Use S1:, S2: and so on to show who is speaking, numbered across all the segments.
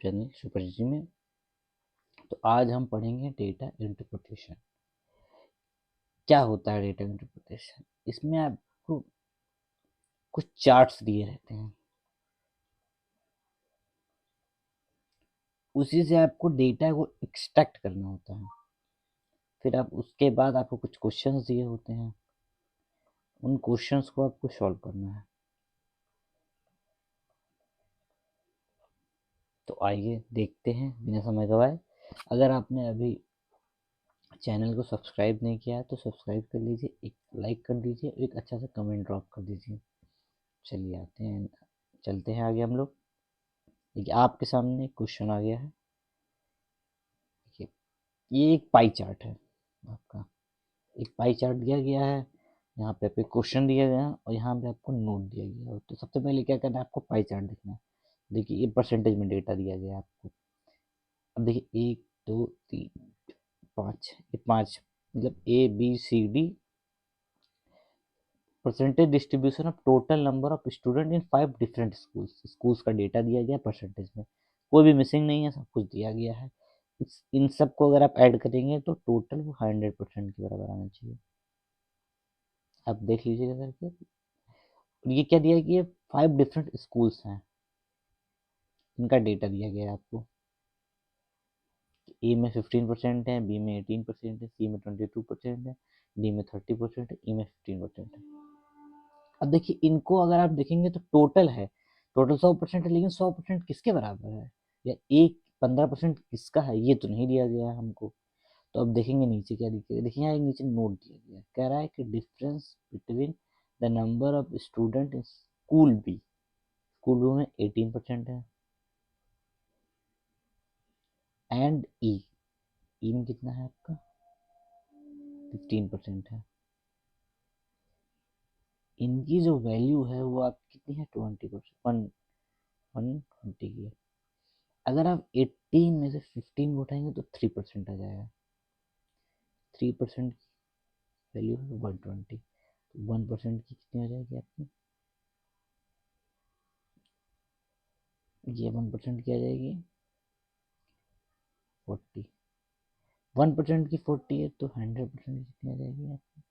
S1: चलिए सुपर जी में। तो आज हम पढ़ेंगे डेटा इंटरप्रिटेशन। क्या होता है डेटा इंटरप्रिटेशन? इसमें आपको कुछ चार्ट्स दिए रहते हैं, उसी से आपको डेटा को एक्सट्रैक्ट करना होता है। फिर आप उसके बाद आपको कुछ क्वेश्चंस दिए होते हैं, उन क्वेश्चंस को आपको सॉल्व करना है। तो आइए देखते हैं बिना समय गवाए। अगर आपने अभी चैनल को सब्सक्राइब नहीं किया है तो सब्सक्राइब कर लीजिए, एक लाइक कर दीजिए, एक अच्छा सा कमेंट ड्रॉप कर दीजिए। चलिए आते हैं, चलते हैं आगे हम लोग। देखिए आपके सामने क्वेश्चन आ गया है। देखिए ये एक पाई चार्ट है आपका, एक पाई चार्ट दिया गया है। यहाँ पे आपको क्वेश्चन दिया गया है और यहाँ पे आपको नोट दिया गया है। तो सबसे पहले क्या करना है, आपको पाई चार्ट देखना है। देखिए ये परसेंटेज में डेटा दिया गया है आपको। अब देखिए 1 2 3 5, ये 5 मतलब ABCD percentage distribution of total number of student in 5 different schools का डेटा दिया गया परसेंटेज में। कोई भी मिसिंग नहीं है, सब कुछ दिया गया है। इन सब को अगर आप ऐड करेंगे तो टोटल वो 100% के बराबर आना चाहिए। आप देख लीजिएगा करके। और ये क्या दिया है कि ये 5 डिफरेंट स्कूल्स हैं, इनका डेटा दिया गया है आपको। ए में 15% है, बी में 18% है, सी में 22% है, डी में 30% है, ई में 15% है। अब देखिए इनको अगर आप देखेंगे तो टोटल है, टोटल 100% है, लेकिन 100% किसके बराबर है या एक 15% किसका है, ये तो नहीं दिया गया है हमको। तो अब देखेंगे नीचे क्या दिखेगा। देखिए यहाँ एक नीचे नोट दिया गया है, कह रहा है कि difference between the number of student in school B, school B में 18% है, एंड ई में कितना है आपका 15% है। इनकी जो वैल्यू है वो आप कितनी है 20%, 120 की है। अगर आप 18 में से 15 को उठाएंगे तो 3% आ जाएगा। 3% की वैल्यू है 120, तो 1% की कितनी हो जाएगी आपकी, ये 1% की आ जाएगी 40। 1% की 40 है तो 100% की कितनी आ जाएगी आपकी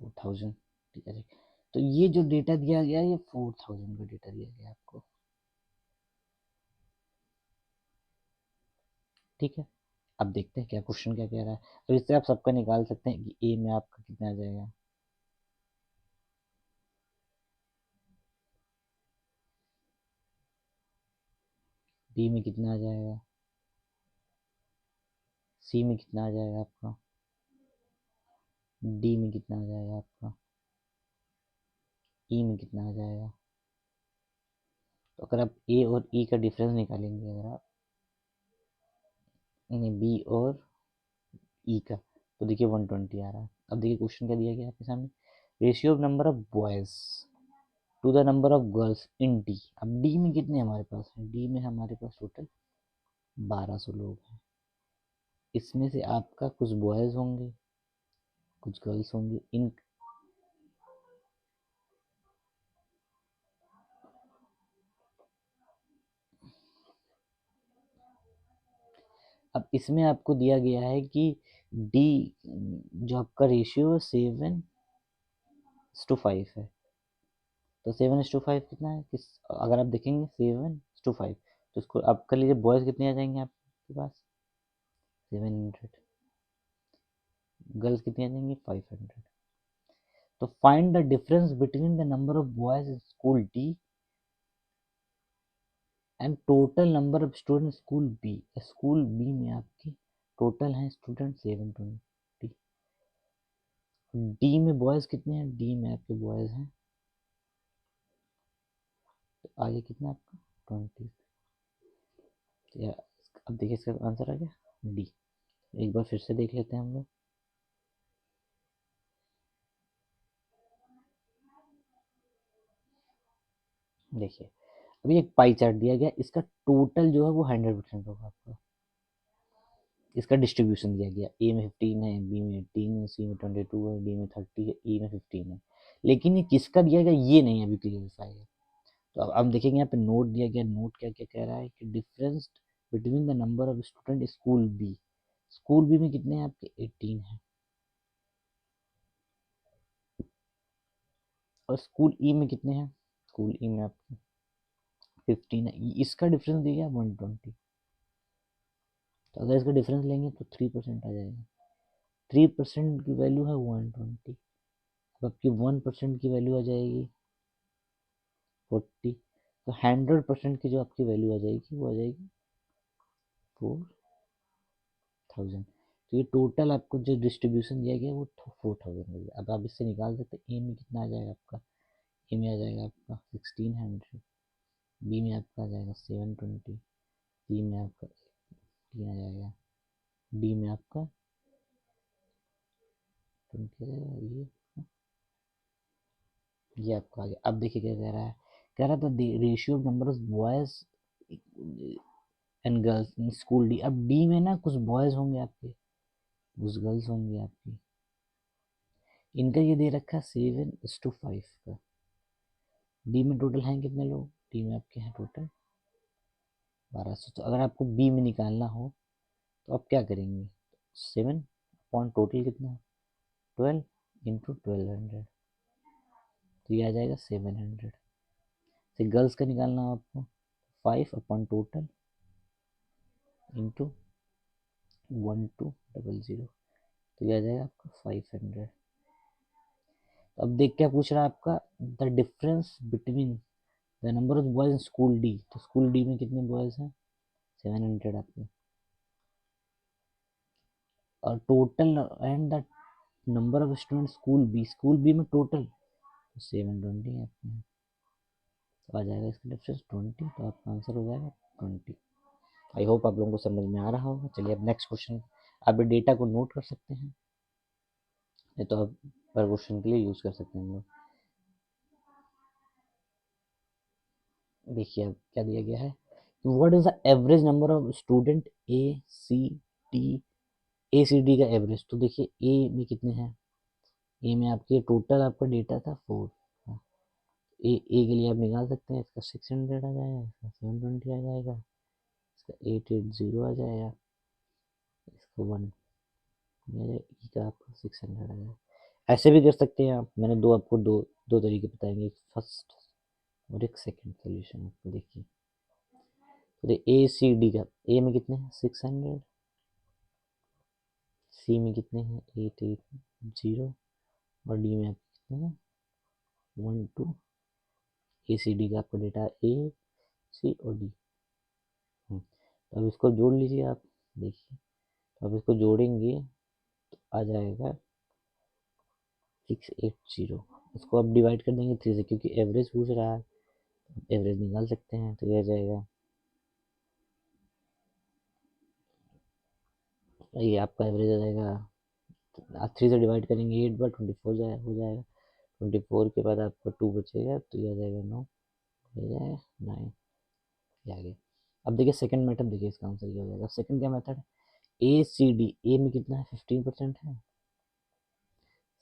S1: 4000। ठीक है, तो ये जो डेटा दिया गया ये 4000 का डेटा दिया गया आपको। ठीक है, अब देखते हैं क्या क्वेश्चन क्या कह रहा है। तो इससे आप सबका निकाल सकते हैं कि ए में आपका कितना आ जाएगा। बी में कितना आ जाएगा, सी में कितना आ जाएगा आपका, डी में कितना आ जाएगा आपका, ई में कितना आ जाएगा। तो अगर आप ए और ई का डिफरेंस निकालेंगे, अगर आप बी और ई का, तो देखिए 120 आ रहा है। अब देखिए क्वेश्चन क्या दिया गया आपके सामने, ratio of number of boys to the number of girls in D. अब डी में कितने हमारे पास हैं, डी में हमारे पास टोटल 1200 लोग हैं। इसमें से आपका कुछ बॉयज होंगे, कुछ गर्ल्स होंगे। इन अब इसमें आपको दिया गया है कि डी जो आपका रेशियो 7:5 है। तो 7:5 कितना है, किस अगर आप देखेंगे 7:5, तो इसको आप कर लीजिए, बॉयज़ कितने आ जाएंगे आपके पास 700, गर्ल्स कितनी आ जाएंगी 500। तो find the difference between the number of boys in school D and total number of student school B. School B में आपकी टोटल हैं स्टूडेंट 720। डी में बॉयज़ कितने हैं, डी में आपके बॉयज़ हैं, तो आगे कितना आपका 20। अब देखिए इसका आंसर आ गया डी। एक बार फिर से देख लेते हैं हम लोग। देखिए अभी एक पाई चार्ट दिया गया, इसका टोटल जो है वो 100% होगा आपका। इसका डिस्ट्रीब्यूशन दिया गया, ए में 15 है, बी में 18 है, सी में 22 है, डी में 30 है, ई में 15 है। लेकिन ये किसका दिया गया ये नहीं अभी क्लियरिफाई है। तो अब देखेंगे यहाँ पे नोट दिया गया, नोट क्या क्या कह रहा है कि difference between the number of student school B, school B में कितने हैं आपके 18 हैं, और स्कूल ई में कितने हैं, स्कूल ई में आपके 15 है, इसका डिफरेंस दिया 120। तो अगर इसका डिफरेंस लेंगे तो 3% आ जाएगा, 3% की वैल्यू है 120, अब आपकी 1% की वैल्यू आ जाएगी 40, तो 100% की जो आपकी वैल्यू आ जाएगी वो आ जाएगी 4000। तो ये टोटल आपको जो डिस्ट्रीब्यूशन दिया गया वो 4000 मिल गया। अब आप इससे निकाल सकते हैं ए में कितना आ जाएगा आपका, ए में आ जाएगा आपका 1600, बी में आपका आ जाएगा 720, सी में आपका 18 आ जाएगा, डी में आपका 20 आ जाएगा। ये आपका आ गया। अब देखिए क्या कह रहा है, कह रहा था ratio of number of boys and girls in school D. अब डी में ना कुछ बॉयज होंगे आपके, कुछ गर्ल्स होंगी आपकी, इनका ये दे रखा है 7:5 का। डी में टोटल हैं कितने लोग, डी में आपके हैं टोटल 1200। तो अगर आपको बी में निकालना हो तो आप क्या करेंगे, 7 अपॉन टोटल कितना, 12 इंटू 1200, तो ये आ जाएगा 700। फिर गर्ल्स का निकालना हो आपको, 5 अपॉन टोटल इंटू 1200, तो ये आ जाएगा आपका 500। अब देख क्या पूछ रहा है आपका, the difference between the number of boys in school D, तो स्कूल डी में कितने बॉयज हैं 700 आपके, और total and the number of student school B, school B में टोटल 720 है आपके, तो आ जाएगा इसका डिफरेंस 20, तो आपका आंसर हो जाएगा 20। आई होप आप लोगों को समझ में आ रहा होगा। चलिए अब नेक्स्ट क्वेश्चन, आप डेटा को नोट कर सकते हैं, नहीं तो आप पर क्वेश्चन के लिए यूज कर सकते हैं हम लोग। देखिए अब क्या दिया गया है, what is the average number of student A C D, A C D का एवरेज। तो देखिए ए में कितने हैं, ए में आपके टोटल आपका डेटा था 4, ए के लिए आप निकाल सकते हैं, इसका 600 आ जाएगा, इसका 720 आ जाएगा, इसका 880 आ जाएगा, इसका 1 ई का आपका 600 आ जाएगा। ऐसे भी कर सकते हैं आप, मैंने दो आपको दो दो तरीके बताएंगे, एक फर्स्ट और एक सेकंड सोल्यूशन आपको। देखिए तो ए सी डी का, ए में कितने हैं 600, सी में कितने हैं 880, और डी में आपके कितने हैं 12। ए सी डी का आपका डेटा ए सी और डी। तो अब इसको जोड़ लीजिए आप, देखिए तो अब इसको जोड़ेंगे तो आ जाएगा 680। इसको अब डिवाइड कर देंगे 3 से, क्योंकि एवरेज पूछ रहा है, एवरेज निकाल सकते हैं, तो ये आ जाएगा, ये आपका एवरेज आ जाएगा, 3 से डिवाइड करेंगे 8/24 हो जाएगा, 24 के बाद आपका 2 बचेगा, तो ये आ जाएगा 9, ये जाएगा 9, ये आ गया। अब देखिए सेकंड मेथड, देखिए इसका आंसर क्या हो जाएगा। सेकंड क्या मेथड है, ए सी डी, ए में कितना है 15% है,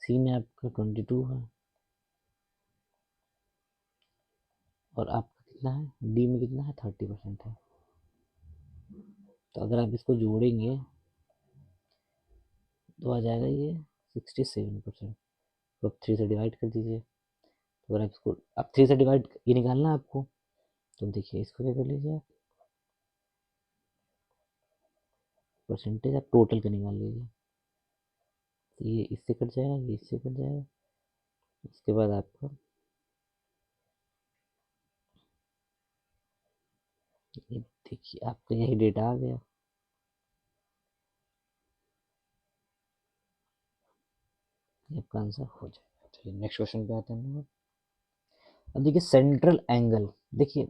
S1: सी में आपका 22 है, और आपका कितना है डी में कितना है 30% है। तो अगर आप इसको जोड़ेंगे तो आ जाएगा ये 67%। तो आप 3 से डिवाइड कर दीजिए, तो अगर आप इसको, अब 3 से डिवाइड ये निकालना है आपको, तो देखिए इसको क्या कर लीजिए आप, परसेंटेज आप टोटल का निकाल लीजिए, तो ये इससे कट जाएगा, ये इससे कट जाएगा, उसके बाद आपका ये देखिए आपका यही डेटा आ गया। ये आपका आंसर हो जाएगा। चलिए नेक्स्ट क्वेश्चन पे आते हैं हम लोग। अब देखिए सेंट्रल एंगल, देखिए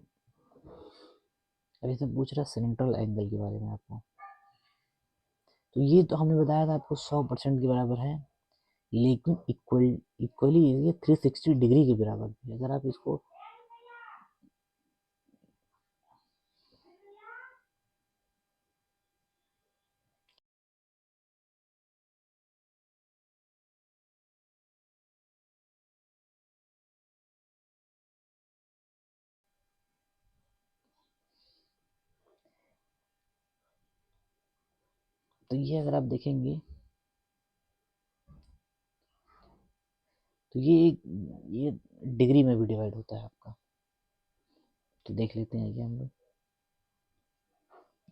S1: अभी से पूछ रहा है सेंट्रल एंगल के बारे में आपको, तो ये तो हमने बताया था आपको 100% के बराबर है, लेकिन इक्वली ये 360 डिग्री के बराबर भी है। अगर आप इसको, तो ये अगर आप देखेंगे तो ये डिग्री में भी डिवाइड होता है आपका। तो देख लेते हैं आगे हम लोग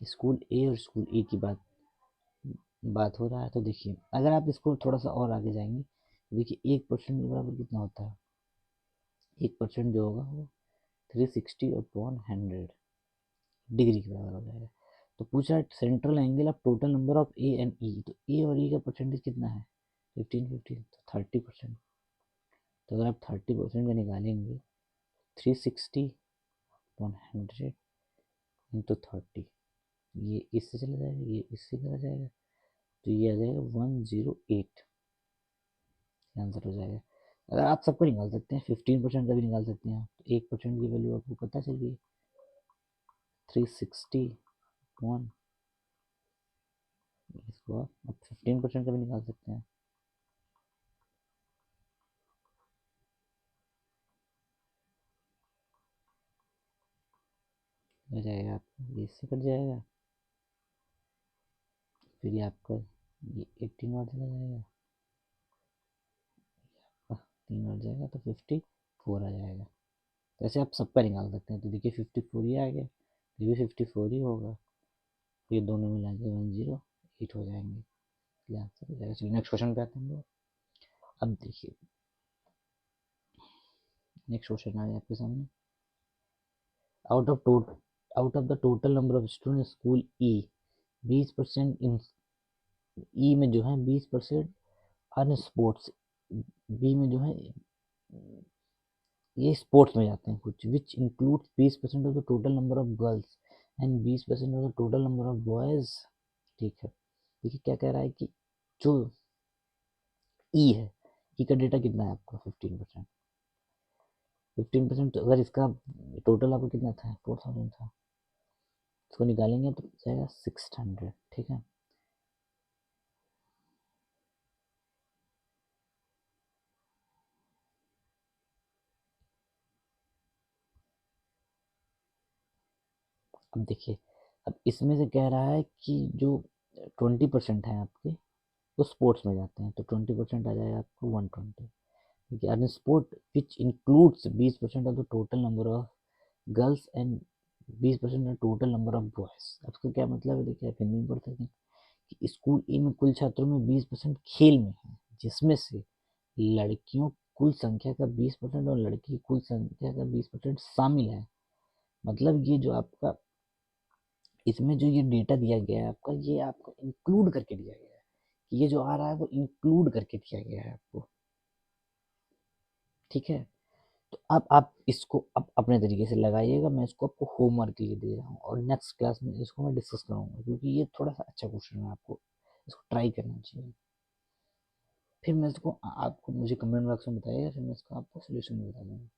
S1: स्कूल ए और स्कूल ए की बात हो रहा है। तो देखिए अगर आप इसको थोड़ा सा और आगे जाएंगे तो देखिए 1% के बराबर कितना होता है। 1% जो होगा वो 360/100 डिग्री के बराबर हो जाएगा। तो पूछा है central angle of total number of A and E. तो ए और ई का परसेंटेज कितना है 15 तो 30%। तो अगर आप 30% का निकालेंगे 360/100 इंटू 30, ये इससे चला जाएगा, ये इससे चला जाएगा, तो ये आ जाएगा 108 आंसर हो जाएगा। अगर आप सबको निकाल सकते हैं 15% का भी निकाल सकते हैं तो 1% की वैल्यू आपको पता चल गई 361। इसको आप 15% का भी निकाल सकते हैं। हो जाएगा आपका ये इससे कट जाएगा, फिर ये आपका ये 18 और चला जाएगा, 3 और जाएगा तो 54 आ जाएगा। तो ऐसे आप सबका निकाल सकते हैं। तो देखिए 54 ही आ गया, ये भी 54 ही होगा, तो ये दोनों मिला के 108 हो जाएंगे, ये आंसर हो जाएगा। चलिए नेक्स्ट क्वेश्चन पे आते हैं हम लोग। अब देखिए नेक्स्ट क्वेश्चन आ गया आपके सामने। Out of the total number of student school E 20% in E में जो है 20% अन्य स्पोर्ट्स, बी में जो है ये स्पोर्ट्स में जाते हैं कुछ, which include 20% of the total number of girls and 20% of the total number of boys. ठीक है, देखिए क्या कह रहा है कि जो ई है, ई का डेटा कितना है आपका 15%। 15% अगर इसका टोटल आपका कितना था 4000 था, इसको निकालेंगे तो जाएगा 600। ठीक है, अब देखिए अब इसमें से कह रहा है कि जो 20% है आपके वो स्पोर्ट्स में जाते हैं, तो 20% आ जाएगा आपको 120। ठीक है, earn sport which includes 20% of the total number of girls and 20% of total number of boys. अब इसका क्या मतलब है, देखिए आप हिंदी में पढ़ सकते हैं कि स्कूल ए में कुल छात्रों में 20% खेल में है, जिसमें से लड़कियों कुल संख्या का 20% और लड़की की कुल संख्या का 20% शामिल है। मतलब ये जो आपका इसमें जो ये डेटा दिया गया है आपका, ये आपको इंक्लूड करके दिया गया है कि ये जो आ रहा है वो इंक्लूड करके दिया गया है आपको। ठीक है, तो अब आप इसको अब अपने तरीके से लगाइएगा, मैं इसको आपको होमवर्क के लिए दे रहा हूँ और नेक्स्ट क्लास में इसको मैं डिस्कस करूँगा, क्योंकि ये थोड़ा सा अच्छा क्वेश्चन है, आपको इसको ट्राई करना चाहिए। फिर मैं इसको आपको मुझे कमेंट बॉक्स में बताइएगा, फिर मैं इसका आपको सोल्यूशन भी बता दूँगा।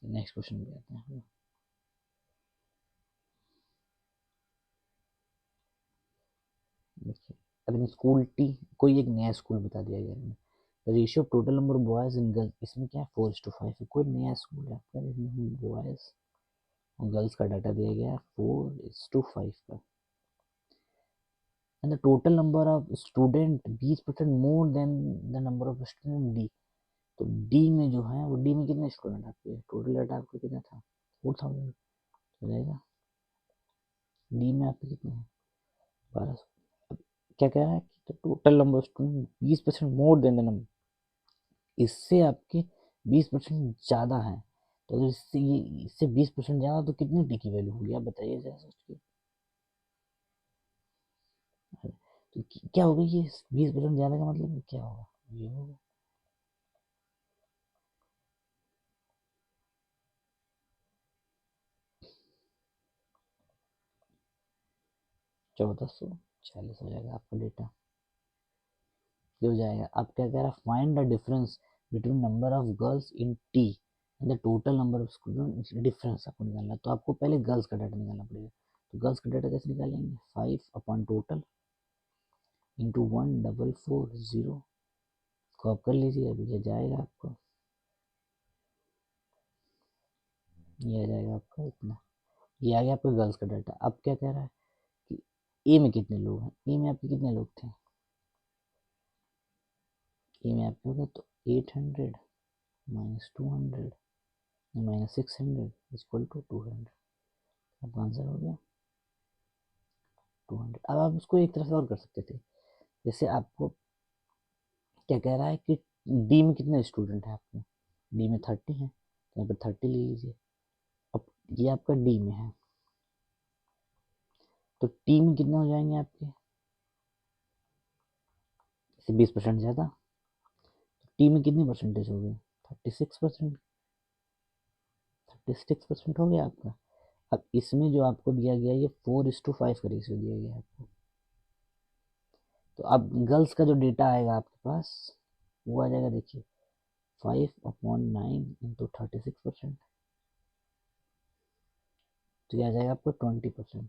S1: नेक्स्ट क्वेश्चन पे आते हैं। देखिए अब इन स्कूल टी कोई एक नया स्कूल बता दिया गया है, ratio of total number of boys in girls, इसमें क्या है 4:5 है। कोई नया स्कूल है आपका, बॉयज और गर्ल्स का डाटा दिया गया है 4:5 का, and the total number of student 20% more than the number of student D। तो D में जो है वो D में कितने स्टूडेंट आपके, टोटल डाटा आपका कितना था 4000 हो जाएगा। D में आपके कितने हैं 1200। अब क्या कह रहा है कि total number of student 20% more than the number, इससे आपके 20% ज़्यादा है। तो अगर इससे 20% ज़्यादा तो कितनी डी की वैल्यू होगी आप बताइए जरा सोच के। तो क्या होगा ये 20% ज़्यादा का मतलब क्या होगा, ये होगा 1440 हो जाएगा आपका डेटा। ये हो जाएगा। अब क्या कह रहा है, find the difference between number of girls in T and the total number of student, difference आपको निकालना है। तो आपको पहले गर्ल्स का डाटा निकालना पड़ेगा। तो गर्ल्स का डाटा कैसे निकालेंगे, 5 टोटल इंटू 1440 को आप कर लीजिए, अभी ये जाएगा आपको, ये आ जाएगा आपका इतना, ये आ गया आपका गर्ल्स का डाटा। अब क्या कह रहा है कि ए में कितने लोग हैं, ए में आपके कितने लोग थे, ए में आपके होगा तो 800 माइनस 200 माइनस 600 इक्वल टू 200। आपका आंसर हो गया 200। अब आप इसको एक तरह से और कर सकते थे, जैसे आपको क्या कह रहा है कि डी में कितने स्टूडेंट हैं आपके, डी में 30 हैं, तो यहाँ पर 30 ले लीजिए। अब ये आपका डी में है, तो टी में कितने हो जाएंगे आपके, इससे 20% ज़्यादा, टी में कितनी परसेंटेज हो गई, 36%, 36% हो गया आपका। अब इसमें जो आपको दिया गया ये 4:5 का रेशियो दिया गया है आपको, तो अब गर्ल्स का जो डेटा आएगा आपके पास वो आ जाएगा, देखिए 5/9 इंटू 36%, तो ये आ जाएगा आपको 20%,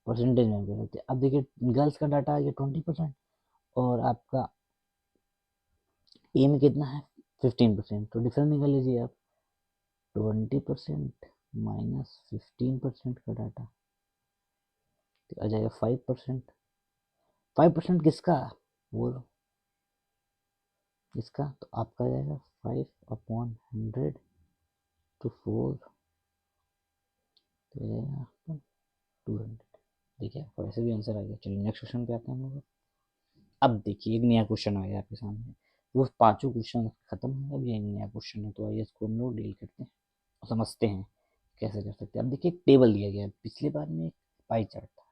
S1: परसेंटेज में कर सकते हैं। अब देखिए गर्ल्स का डाटा आ गया 20% और आपका ए में कितना है 15%, तो डिफरेंस निकाल लीजिए आप, 20% माइनस 15% का डाटा, तो आ जाएगा 5%। 5% किसका, वो इसका, तो आपका आ जाएगा 5/100 टू 4, तो जाएगा आपका 200। देखिए आपका वैसे भी आंसर आ गया। चलिए नेक्स्ट क्वेश्चन पे आते हैं हम लोग। अब देखिए एक नया क्वेश्चन आ गया आपके सामने, वो पांचों क्वेश्चन खत्म हो गए, अब ये एक नया क्वेश्चन है, तो आइए इसको हम लोग डील करते हैं और समझते हैं कैसे कर सकते हैं। अब देखिए एक टेबल दिया गया है, पिछले बार में एक पाई चार्ट था,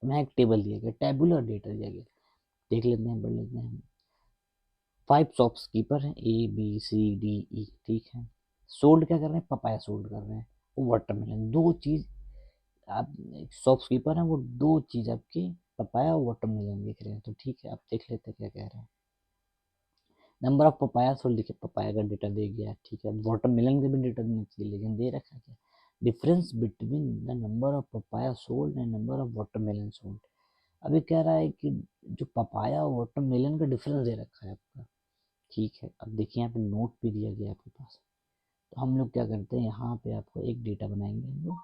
S1: मैं एक टेबल दिया गया, टेबुलर डेटा दिया गया, देख लेते हैं, पढ़ लेते हैं। 5 शॉपकीपर हैं, A B C D E, ठीक है। सोल्ड क्या कर रहे हैं, पपाया सोल्ड कर रहे हैं, वो वाटरमेलन, दो चीज आप, शॉपकीपर हैं वो दो चीज आपकी पपाया और वाटरमेलन देख रहे हैं, तो ठीक है आप देख लेते हैं क्या कह रहे हैं। नंबर ऑफ पपाया सोल्ड, देखिए पपाया का डेटा दे गया, ठीक है। वाटरमेलन का भी डेटा देना चाहिए, लेकिन दे रखा है क्या, difference between the number of papaya sold and number of watermelon sold. अभी कह रहा है कि जो पपाया और वाटरमेलन का डिफरेंस दे रखा है आपका, ठीक है। अब देखिए यहाँ पे नोट भी दिया गया आपके पास, तो हम लोग क्या करते हैं, यहाँ पे आपको एक डेटा बनाएंगे हम लोग,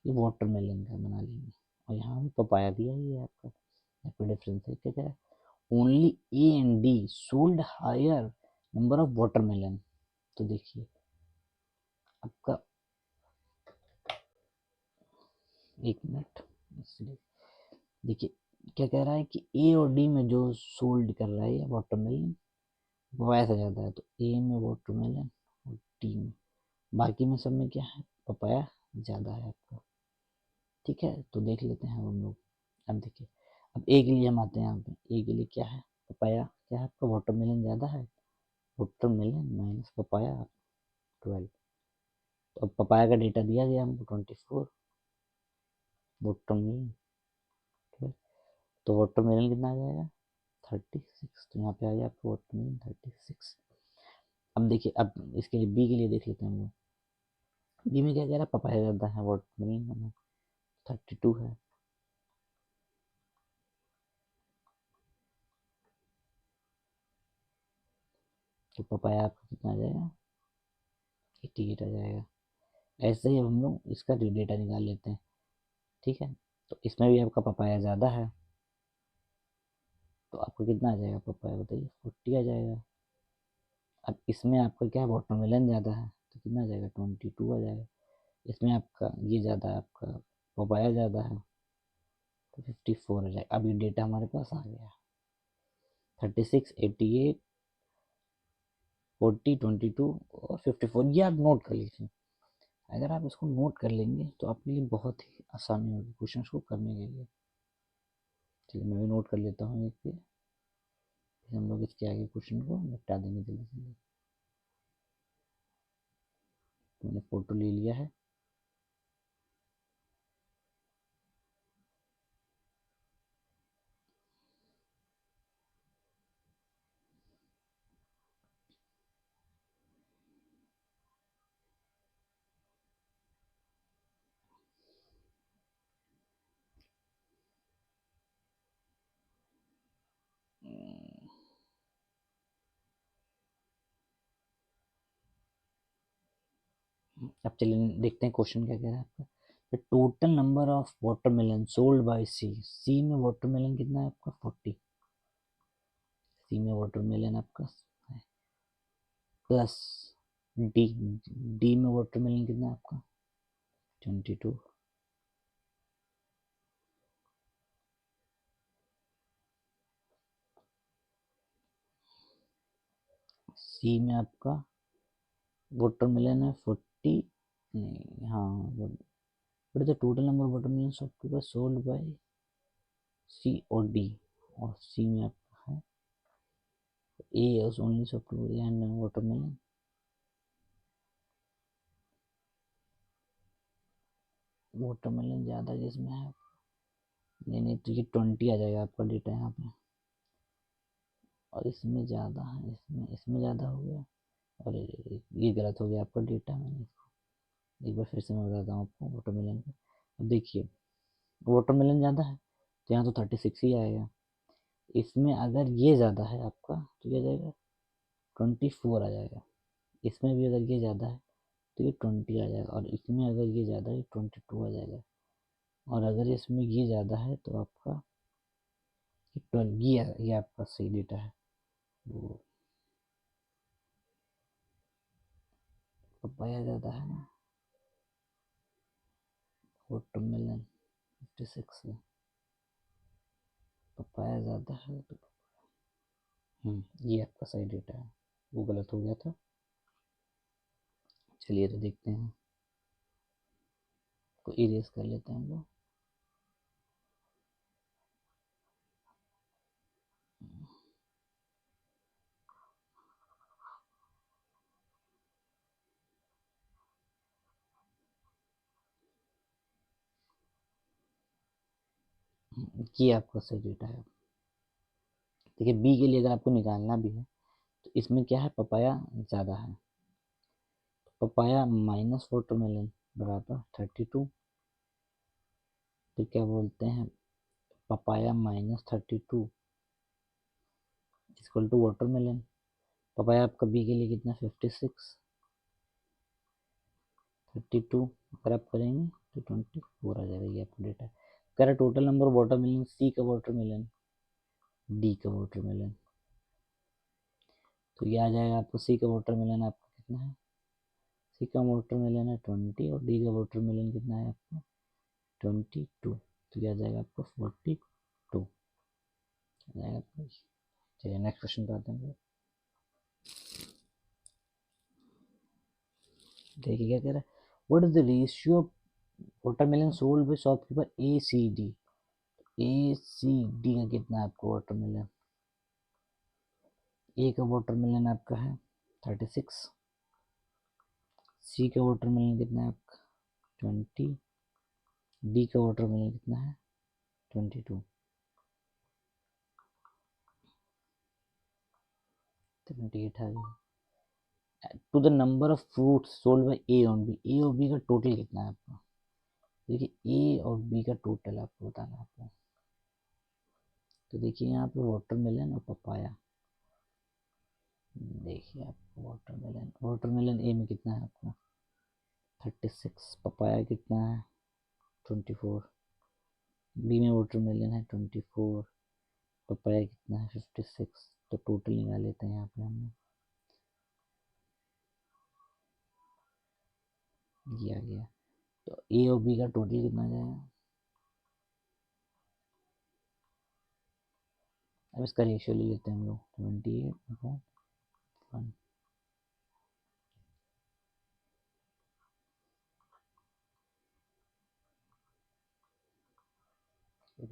S1: ये वाटरमेलन का बना लेंगे, और यहाँ भी पपाया दिया ही है आपका, यहाँ पे डिफरेंस है क्या, क्या है, only A and D sold higher number of watermelon. तो देखिए आपका, एक मिनट, इसलिए देखिए क्या कह रहा है कि ए और डी में जो सोल्ड कर रहा है वाटरमेलन पपाया से ज़्यादा है, तो ए में वाटरमेलन और डी में, बाकी में सब में क्या है, पपाया ज़्यादा है आपका, ठीक है। तो देख लेते हैं हम लोग। अब देखिए, अब ए के लिए हम आते हैं, यहाँ पे ए के लिए क्या है, पपाया क्या है आपका, वाटरमेलन ज़्यादा है, वाटरमेलन माइनस पपाया 12, तो अब पपाया का डेटा दिया गया हमको 24, वाटरमेलन 12, तो वाटरमेलन कितना आ जाएगा 36, तो यहाँ पे आ गया आपका वाटरमेलन 36। अब देखिए, अब इसके लिए बी के लिए देख लेते हैं हम लोग, बी में क्या कह रहा है, पपाया ज़्यादा है, वाटरमेलन 32 है, तो पपाया आपका कितना आ जाएगा 88 आ जाएगा। ऐसे ही हम लोग इसका डेटा निकाल लेते हैं, ठीक है। तो इसमें भी आपका पपाया ज़्यादा है, तो आपको कितना आ जाएगा पपाया बताइए, 40 आ जाएगा। अब इसमें आपका क्या है, वाटरमेलन ज़्यादा है, तो कितना आ जाएगा 22 आ जाएगा। इसमें आपका ये ज़्यादा है, आपका पपाया ज़्यादा है, तो 54 आ जाएगा। अब ये डेटा हमारे पास आ गया, 36, 88, 40, 22 और 54, ये आप नोट कर लीजिए। अगर आप इसको नोट कर लेंगे तो आपके लिए बहुत ही आसानी होगी क्वेश्चन को करने के लिए। चलिए मैं भी नोट कर लेता हूँ एक पे, फिर हम लोग इसके आगे क्वेश्चन को निपटा देंगे जल्दी जल्दी। मैंने फ़ोटो ले लिया है, अब चलिए देखते हैं क्वेश्चन क्या कह रहा है आपका। The total number of watermelon sold by C, C में वाटरमेलन कितना है आपका 40, सी में वाटरमेलन आपका है, प्लस डी, डी में वाटरमेलन कितना है आपका 22, सी में आपका वाटरमेलन है 40, नहीं हाँ, but the total number of watermelon of people sold by C और डी, और सी में आपका है A is only supply and watermelon, watermelon ज़्यादा जिसमें है, नहीं तो ये 20 आ जाएगा आपका डेटा यहाँ पे, और इसमें ज़्यादा है, इसमें इसमें ज़्यादा हो गया, और ये गलत हो गया आपका डेटा, मैंने इसको एक बार फिर से मैं बताता हूँ आपको वाटरमेलन का। अब देखिए वाटरमेलन ज़्यादा है तो यहाँ तो 36 ही आएगा, इसमें अगर ये ज़्यादा है आपका तो ये आ जाएगा 24 आ जाएगा, इसमें भी अगर ये ज़्यादा है तो ये 20 आ जाएगा, और इसमें अगर ये ज़्यादा है 22 आ जाएगा, और अगर इसमें ये ज़्यादा है तो आपका 12, ये आपका सही डेटा है। वो पपाया ज़्यादा है ना, वाटरमेलन 56 है, पपाया ज़्यादा है तो ये आपका सही डेटा है, वो गलत हो गया था। चलिए तो देखते हैं, तो इरेज कर लेते हैं हम लोग। ये आपका सही डेटा है। देखिए बी के लिए अगर आपको निकालना भी है तो इसमें क्या है, पपाया ज़्यादा है, पपाया माइनस वाटरमेलन बराबर 32, तो क्या बोलते हैं papaya minus 32 equal to watermelon, papaya आपका बी के लिए कितना 56, 32 अगर आप करेंगे तो 24 आ जाएगा, ये आपका डेटा है। कह रहा टोटल नंबर वाटरमेलन, सी का वाटरमेलन, डी का वाटरमेलन, तो ये आ जाएगा आपको सी का वाटरमेलन आपका कितना है, सी का वाटरमेलन है 20 और डी का वाटरमेलन कितना है आपका 22, तो ये आ जाएगा आपको 42 आ जाएगा आपको। चलिए नेक्स्ट क्वेश्चन पे आते हैं। देखिए क्या कह रहा है, what is the ratio of watermelon sold by shopkeeper A C D, A C D का कितना है आपको वाटरमेलन, ए का वाटरमेलन आपका है 36, सी का वाटरमेलन कितना है आपका 20, डी का वाटरमेलन कितना है 22, 28 आ गया। To the number of fruits sold by A और बी, ए और बी का टोटल कितना है आपका, देखिए ए और बी का टोटल आपको बताना है आपको, तो देखिए यहाँ पे वाटरमेलन और पपाया, देखिए आपको वाटरमेलन, वाटरमेलन ए में कितना है आपका 36, पपाया कितना है 24, बी में वाटरमेलन है 24, पपाया कितना है 56, तो टोटल निकाल लेते हैं यहाँ पे हम, ये आ गया, तो ए और बी का टोटल कितना आ जाएगा, अब इसका रेशियो ले लेते हैं हम लोग 28/1,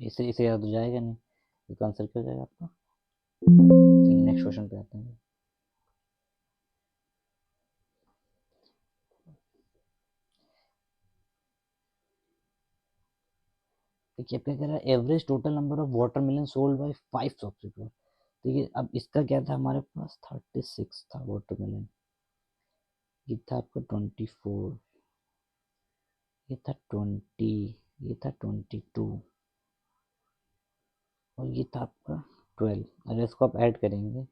S1: इसे इसे याद हो जाएगा नहीं, इसका आंसर क्या हो जाएगा आपका। चलिए नेक्स्ट क्वेश्चन पे आते हैं। देखिए क्या कह रहा है, average total number of watermelon sold bye 5 shopkeeper, देखिए अब इसका क्या था, हमारे पास 36 था वाटरमेलन, ये था आपका 24, ये था 20, ये था 22, और ये था आपका 12, अगर इसको आप ऐड करेंगे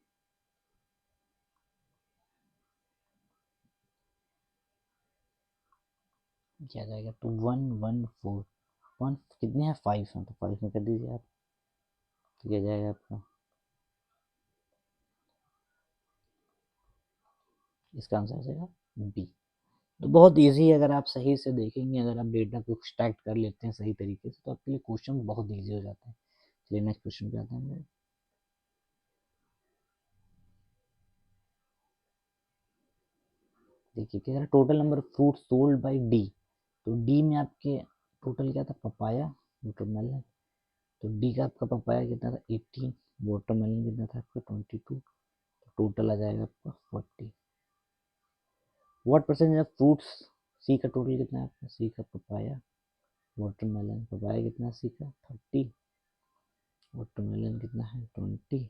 S1: क्या जाएगा, 2114, वन कितने हैं, 5 हैं, तो 5 में कर दीजिए आप, तो क्या जाएगा आपका, इसका आंसर आ जाएगा बी। तो बहुत इजी है, अगर आप सही से देखेंगे, अगर आप डेटा को एक्सट्रैक्ट कर लेते हैं सही तरीके से, तो आपके लिए क्वेश्चन बहुत इजी हो जाते हैं। चलिए नेक्स्ट क्वेश्चन पे आते हैं हम लोग। देखिए क्या है, total number of fruit sold by D, तो डी में आपके टोटल क्या था, पपाया, वाटरमेलन, तो डी का आपका पपाया कितना था 18, वाटरमेलन कितना था आपका 22, तो टोटल आ जाएगा आपका 40। व्हाट परसेंटेज ऑफ फ्रूट्स, सी का टोटल कितना है आपका, सी का पपाया, वाटरमेलन, पपाया कितना सी का 30, वाटरमेलन कितना है 20,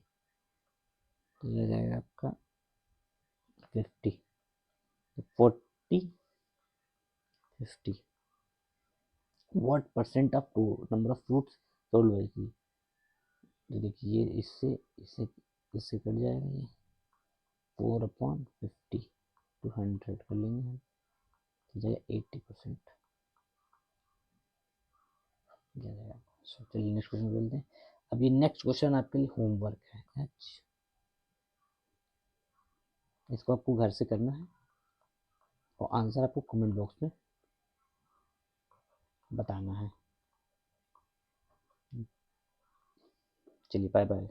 S1: तो ये जाएगा आपका 50, तो 40 50। What percent of number of fruits sold by C, तो देखिए ये इससे इससे इससे कट जाएगा, ये 4/50 टू 100 कर लेंगे हम, तो जाएगा 80%, जाएगा। चलिए नेक्स्ट क्वेश्चन बोलते हैं। अब ये नेक्स्ट क्वेश्चन आपके लिए होमवर्क है, अच्छा इसको आपको घर से करना है और आंसर आपको कमेंट बॉक्स में बताना है। चलिए बाय बाय।